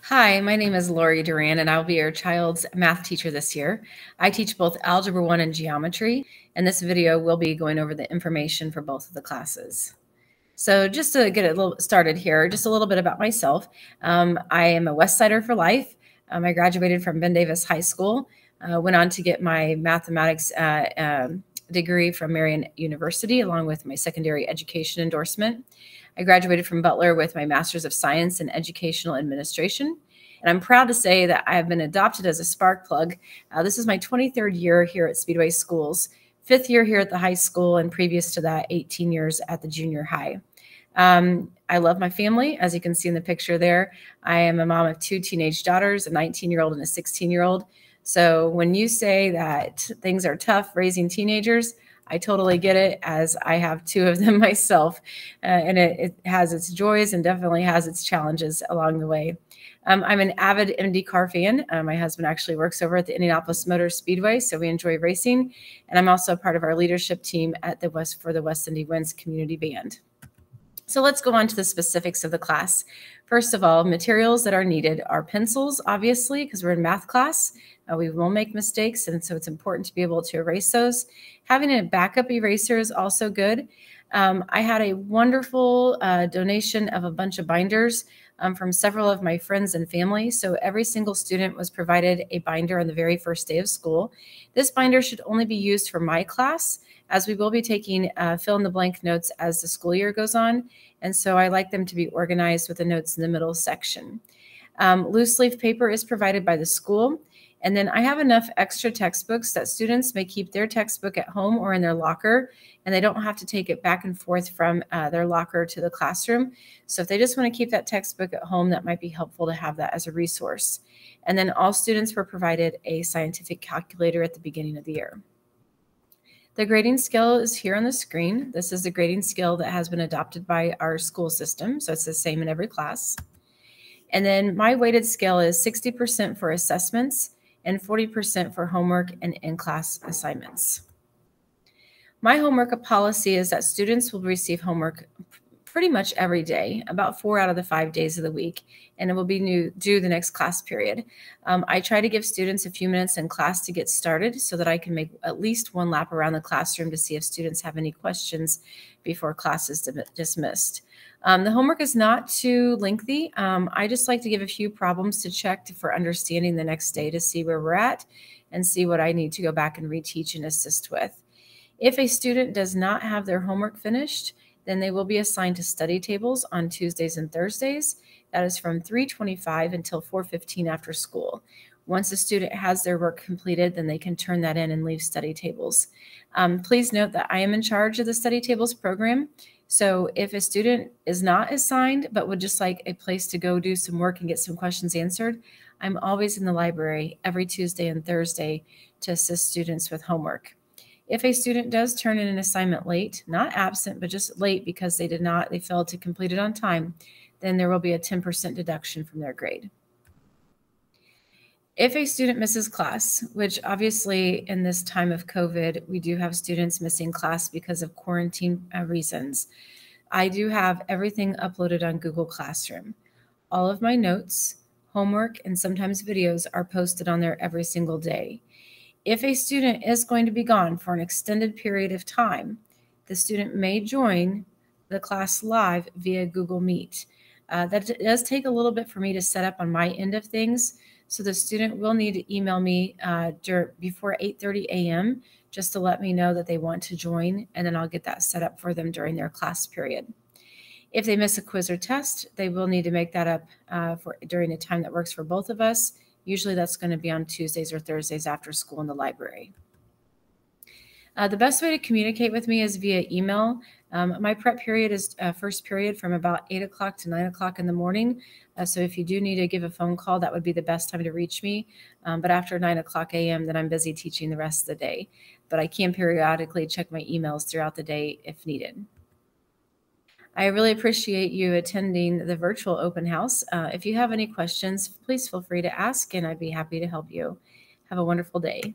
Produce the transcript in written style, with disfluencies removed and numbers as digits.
Hi, my name is Lori Doran, and I'll be your child's math teacher this year. I teach both Algebra 1 and Geometry, and this video will be going over the information for both of the classes. So just to get a little started here, just a little bit about myself. I am a West Sider for life. I graduated from Ben Davis High School, went on to get my mathematics degree from Marian University, along with my secondary education endorsement. I graduated from Butler with my Master's of Science in Educational Administration. And I'm proud to say that I have been adopted as a spark plug. This is my 23rd year here at Speedway Schools, 5th year here at the high school, and previous to that, 18 years at the junior high. I love my family, as you can see in the picture there. I am a mom of 2 teenage daughters, a 19-year-old and a 16-year-old. So when you say that things are tough raising teenagers, I totally get it, as I have 2 of them myself, and it has its joys and definitely has its challenges along the way. I'm an avid IndyCar fan. My husband actually works over at the Indianapolis Motor Speedway, so we enjoy racing, and I'm also a part of our leadership team at the West Indy Winds Community Band. So let's go on to the specifics of the class. First of all, materials that are needed are pencils, obviously, because we're in math class. We will make mistakes, and so it's important to be able to erase those. Having a backup eraser is also good. I had a wonderful donation of a bunch of binders from several of my friends and family. So every single student was provided a binder on the very first day of school. This binder should only be used for my class, as we will be taking fill-in-the-blank notes as the school year goes on. And so I like them to be organized with the notes in the middle section. Loose leaf paper is provided by the school. And then I have enough extra textbooks that students may keep their textbook at home or in their locker, and they don't have to take it back and forth from their locker to the classroom. So if they just want to keep that textbook at home, that might be helpful to have that as a resource. And then all students were provided a scientific calculator at the beginning of the year. The grading scale is here on the screen. This is the grading scale that has been adopted by our school system, so it's the same in every class. And then my weighted scale is 60% for assessments and 40% for homework and in-class assignments. My homework policy is that students will receive homework pretty much every day, about 4 out of the 5 days of the week, and it will be due the next class period. I try to give students a few minutes in class to get started so that I can make at least one lap around the classroom to see if students have any questions before class is dismissed. The homework is not too lengthy. I just like to give a few problems to check for understanding the next day to see where we're at and see what I need to go back and reteach and assist with. If a student does not have their homework finished, then they will be assigned to study tables on Tuesdays and Thursdays. That is from 3:25 until 4:15 after school. Once a student has their work completed, then they can turn that in and leave study tables. Please note that I am in charge of the study tables program. So if a student is not assigned but would just like a place to go do some work and get some questions answered, I'm always in the library every Tuesday and Thursday to assist students with homework. If a student does turn in an assignment late, not absent, but just late because they failed to complete it on time, then there will be a 10% deduction from their grade. If a student misses class, which obviously in this time of COVID, we do have students missing class because of quarantine reasons, I do have everything uploaded on Google Classroom. All of my notes, homework, and sometimes videos are posted on there every single day. If a student is going to be gone for an extended period of time, the student may join the class live via Google Meet. That does take a little bit for me to set up on my end of things, so the student will need to email me before 8:30 a.m. just to let me know that they want to join, and then I'll get that set up for them during their class period. If they miss a quiz or test, they will need to make that up during a time that works for both of us. Usually that's going to be on Tuesdays or Thursdays after school in the library. The best way to communicate with me is via email. My prep period is first period from about 8 o'clock to 9 o'clock in the morning. So if you do need to give a phone call, that would be the best time to reach me. But after 9 o'clock a.m., then I'm busy teaching the rest of the day. But I can periodically check my emails throughout the day if needed. I really appreciate you attending the virtual open house. If you have any questions, please feel free to ask, and I'd be happy to help you. Have a wonderful day.